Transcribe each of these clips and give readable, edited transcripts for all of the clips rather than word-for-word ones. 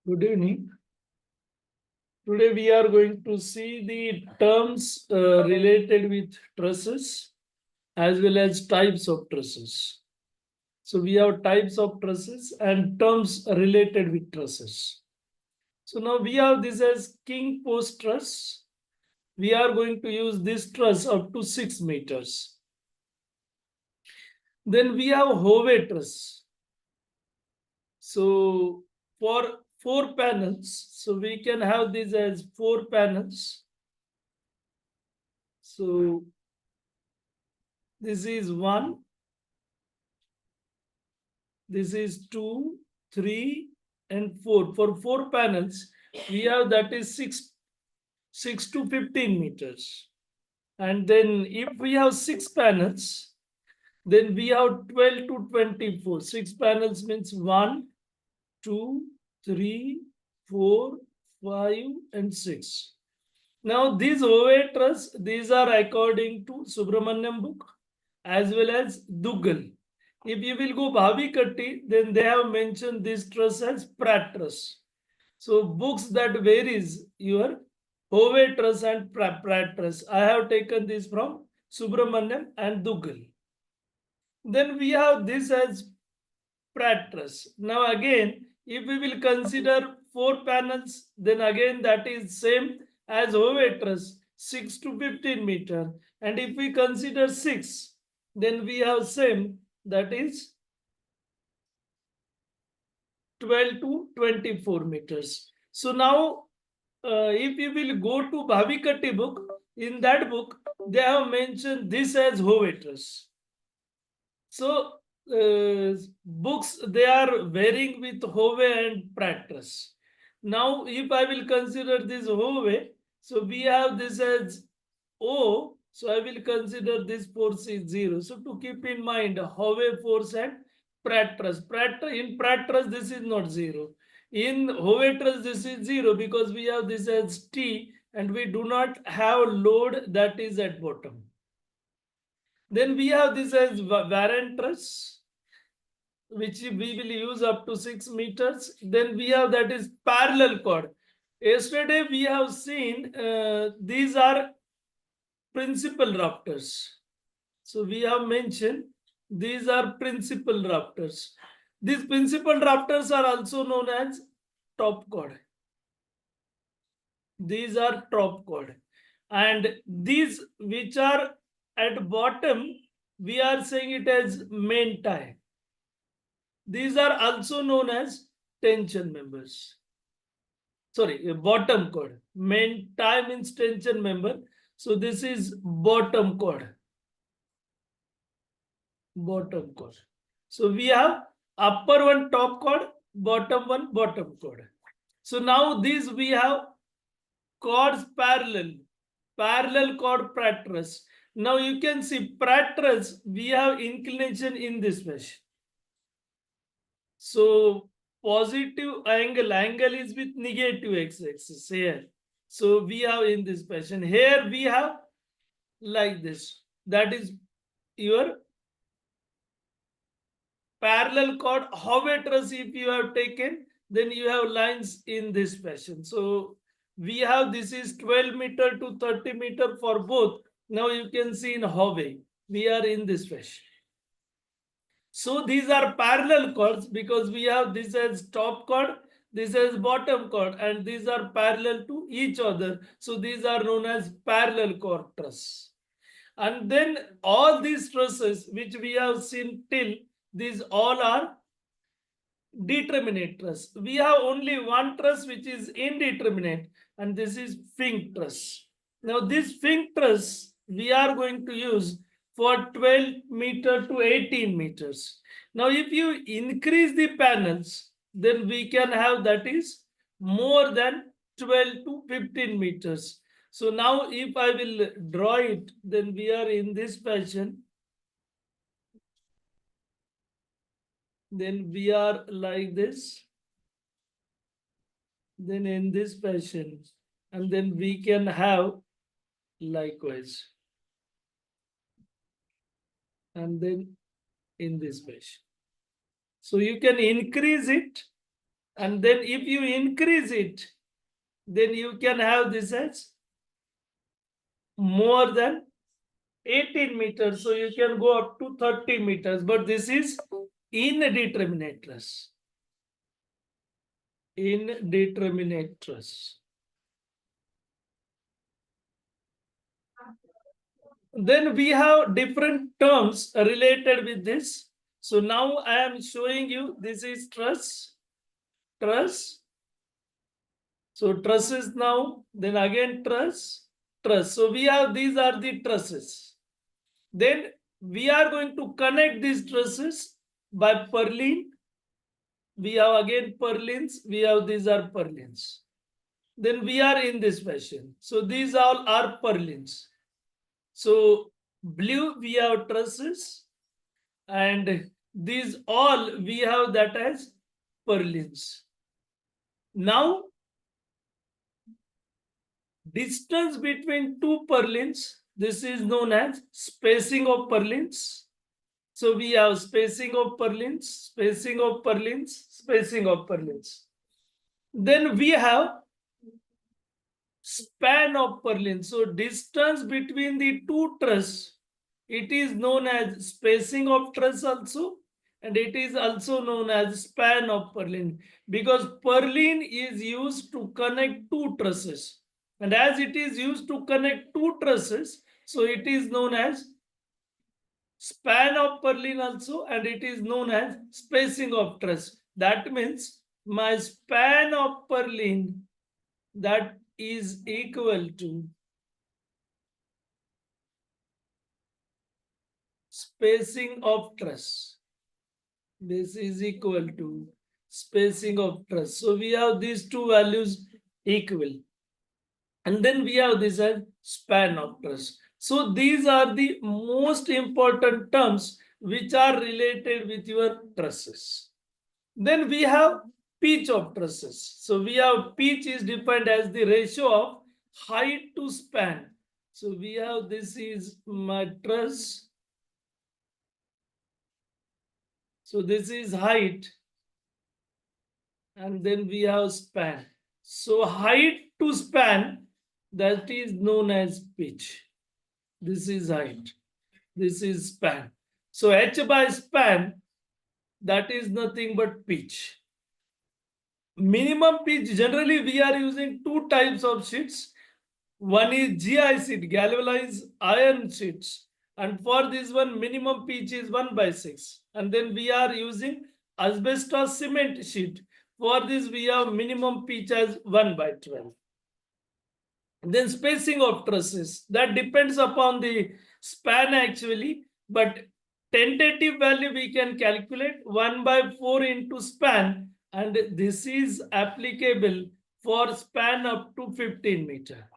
Good evening. Today we are going to see the terms related with trusses as well as types of trusses. So we have types of trusses and terms related with trusses. So now we have this as king post truss. We are going to use this truss up to 6 meters. Then we have Hove truss. So for 4 panels, so we can have this as 4 panels. So this is 1, this is 2, 3, and 4. For 4 panels, we have that is 6 to 15 meters. And then if we have 6 panels, then we have 12 to 24. 6 panels means 1, 2, 3, 4, 5, and 6. Now these ovatras, these are according to Subramanyam book as well as Dugal. If you will go Bhavikatti, then they have mentioned this truss as Pratt truss. So books that varies your Hove truss and Pratt truss. I have taken this from Subramanyam and Dugal. Then we have this as Pratt truss. Now again, if we will consider 4 panels, then again that is same as Hove truss, 6 to 15 meter. And if we consider 6, then we have same, that is 12 to 24 meters. So now, if you will go to Bhavikatti book, in that book, they have mentioned this as Hove truss. So, books, they are varying with Hove and Pratt truss. Now, if I will consider this Hove, so we have this as O, so I will consider this force is 0. So to keep in mind, Hove force and Pratt truss. In Pratt truss, this is not 0. In Hove truss, this is 0 because we have this as T and we do not have load that is at bottom. Then we have this as Warren truss, which we will use up to 6 meters. Then we have that is parallel cord. Yesterday we have seen these are principal rafters. So we have mentioned these are principal rafters. These principal rafters are also known as top cord. These are top cord. And these which are at bottom, we are saying it as main tie. These are also known as tension members. Sorry, bottom cord. Main tie means tension member. So this is bottom cord. Bottom cord. So we have upper one top cord, bottom one bottom cord. So now these we have cords parallel cord Pratt truss. Now you can see Pratt truss, we have inclination in this fashion. So positive angle is with negative x-axis here. So we have in this fashion. Here we have like this. That is your parallel cord. Hove truss if you have taken, then you have lines in this fashion. So we have this is 12 meter to 30 meter for both. Now you can see in Hove, we are in this fashion. So these are parallel cords because we have this as top cord, this as bottom cord, and these are parallel to each other. So these are known as parallel cord truss. And then all these trusses which we have seen till, these all are determinate truss. We have only one truss which is indeterminate, and this is Fink truss. Now this Fink truss we are going to use for 12 meter to 18 meters. Now if you increase the panels, then we can have that is more than 12 to 15 meters. So now if I will draw it, then we are in this fashion. Then we are like this. Then in this fashion. And then we can have likewise. And then in this fashion. So you can increase it, and then if you increase it, then you can have this as more than 18 meters. So you can go up to 30 meters, but this is indeterminate truss. Indeterminate truss. Then we have different terms related with this. So now I am showing you, this is truss, truss. So truss is now, then again truss, truss. So we have, these are the trusses. Then we are going to connect these trusses by purlin. We have again purlins, we have, these are purlins. Then we are in this fashion. So these all are purlins. So blue we have trusses, and these all we have that as purlins. Now distance between two purlins, this is known as spacing of purlins. So we have spacing of purlins, spacing of purlins, spacing of purlins. Then we have span of purlin. So distance between the two truss, it is known as spacing of truss also, and it is also known as span of purlin, because purlin is used to connect two trusses, and as it is used to connect two trusses, so it is known as span of purlin also, and it is known as spacing of truss. That means my span of purlin, that is equal to spacing of truss. This is equal to spacing of truss. So we have these two values equal. And then we have this as span of truss. So these are the most important terms which are related with your trusses. Then we have pitch of trusses. So we have pitch is defined as the ratio of height to span. So we have, this is my truss. So this is height, and then we have span. So height to span, that is known as pitch. This is height. This is span. So h by span, that is nothing but pitch. Minimum pitch, generally we are using two types of sheets. One is GI sheet, galvanized iron sheets. And for this one, minimum pitch is 1/6. And then we are using asbestos cement sheet. For this, we have minimum pitch as 1/12. Then spacing of trusses, that depends upon the span actually, but tentative value we can calculate 1/4 into span, and this is applicable for span up to 15 meter.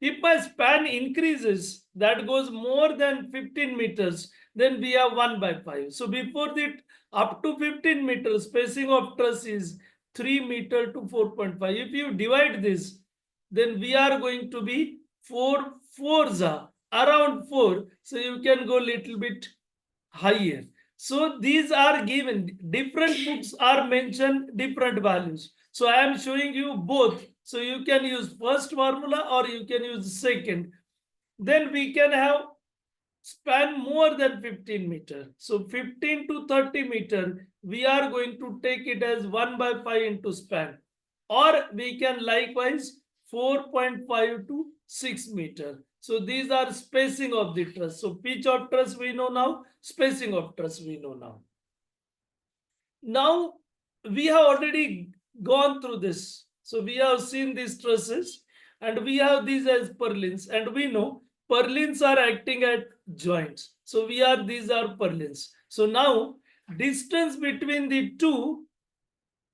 If my span increases, that goes more than 15 meters, then we have 1/5. So before that, up to 15 meters, spacing of truss is 3 meter to 4.5. If you divide this, then we are going to be 4 fours are around 4. So you can go little bit higher. So these are given, different books are mentioned different values. So I am showing you both. So you can use first formula or you can use second. Then we can have span more than 15 meter. So 15 to 30 meter, we are going to take it as 1/5 into span. Or we can likewise 4.5 to 6 meter. So these are spacing of the truss. So pitch of truss we know now, spacing of truss we know now. Now we have already gone through this. So we have seen these trusses and we have these as purlins, and we know purlins are acting at joints. So these are purlins. So now distance between the two,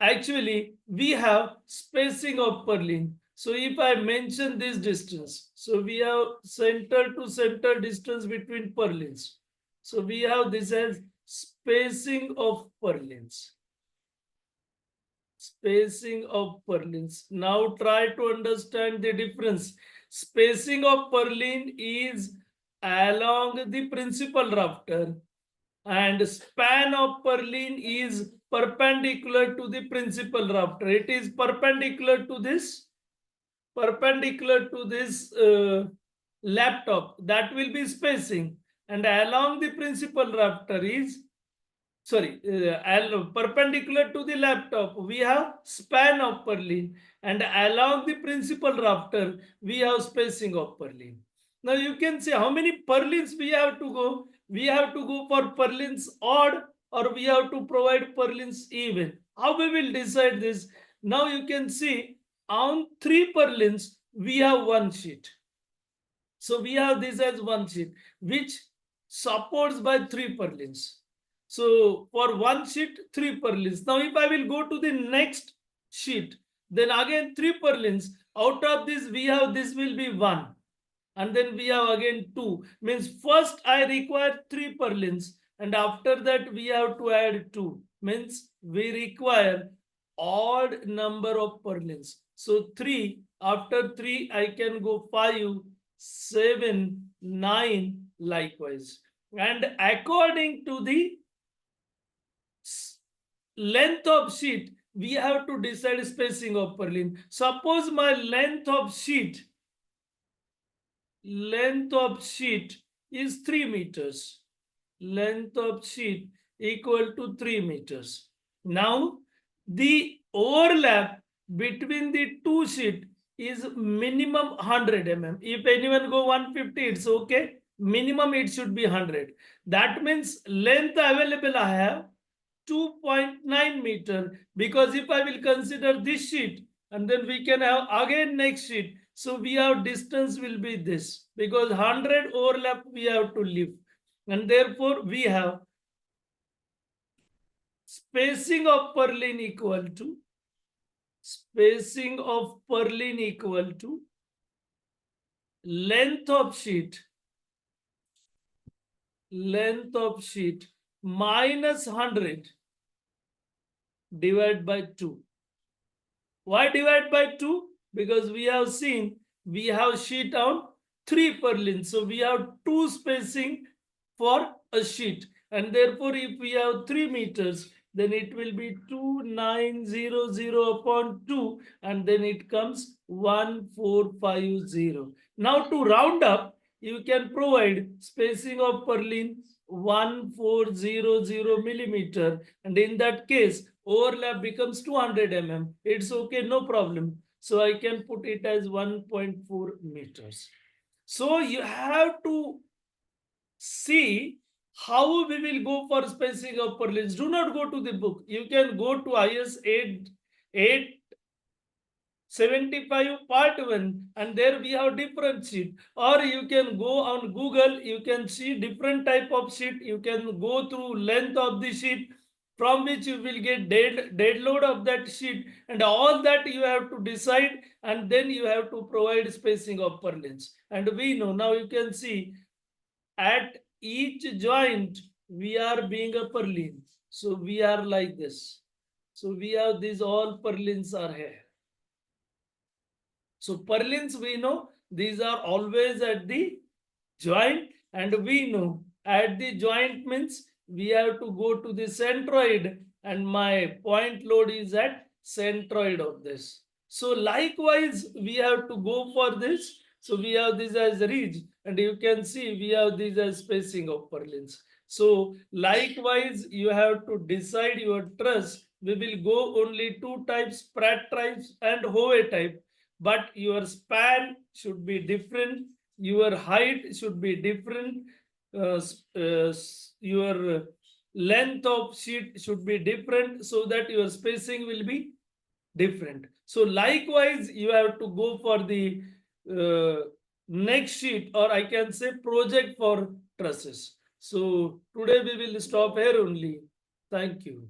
actually we have spacing of purlin. So if I mention this distance, so we have center to center distance between purlins. So we have this as spacing of purlins. Spacing of purlins. Now try to understand the difference. Spacing of purlin is along the principal rafter, and span of purlin is perpendicular to the principal rafter. It is perpendicular to this laptop. That will be spacing, and along the principal rafter is perpendicular to the laptop we have span of purlin, and along the principal rafter we have spacing of purlin. Now you can see how many purlins we have to go. We have to go for purlins odd, or we have to provide purlins even. How we will decide this? Now you can see on 3 purlins we have one sheet. So we have this as one sheet which supports by 3 purlins. So for one sheet, 3 purlins. Now if I will go to the next sheet, then again 3 purlins. Out of this we have, this will be 1. And then we have again 2. Means first I require 3 purlins, and after that we have to add 2. Means we require odd number of purlins. So 3, after 3 I can go 5, 7, 9 likewise. And according to the length of sheet, we have to decide spacing of purlin. Suppose my length of sheet is 3 meters. Length of sheet equal to 3 meters. Now the overlap between the two sheet is minimum 100 mm. If anyone go 150, it's okay. Minimum it should be 100. That means length available I have 2.9 meter, because if I will consider this sheet and then we can have again next sheet, so we have distance will be this, because 100 overlap we have to leave, and therefore we have spacing of purlin equal to length of sheet minus 100 divided by 2. Why divide by 2? Because we have seen we have sheet on 3 purlins. So we have 2 spacing for a sheet. And therefore, if we have 3 meters, then it will be 2900 upon 2, and then it comes 1450. Now to round up, you can provide spacing of purlin 1400 millimeter, and in that case overlap becomes 200 mm. It's okay, no problem. So I can put it as 1.4 meters. So you have to see how we will go for spacing of purlins. Do not go to the book. You can go to IS 875 part 1, and there we have different sheet. Or you can go on Google, you can see different type of sheet. You can go through length of the sheet, from which you will get dead load of that sheet, and all that you have to decide, and then you have to provide spacing of purlins. And we know, now you can see at each joint we are being a purlin. So we are like this. So we have these all purlins are here. So purlins, we know these are always at the joint, and we know at the joint means we have to go to the centroid, and my point load is at centroid of this. So likewise we have to go for this. So we have this as ridge, and you can see we have this as spacing of purlins. So likewise you have to decide your truss. We will go only 2 types, Pratt types and Howe type, but your span should be different, your height should be different, your length of sheet should be different, so that your spacing will be different. So likewise you have to go for the next sheet, or I can say project for trusses. So today we will stop here only. Thank you.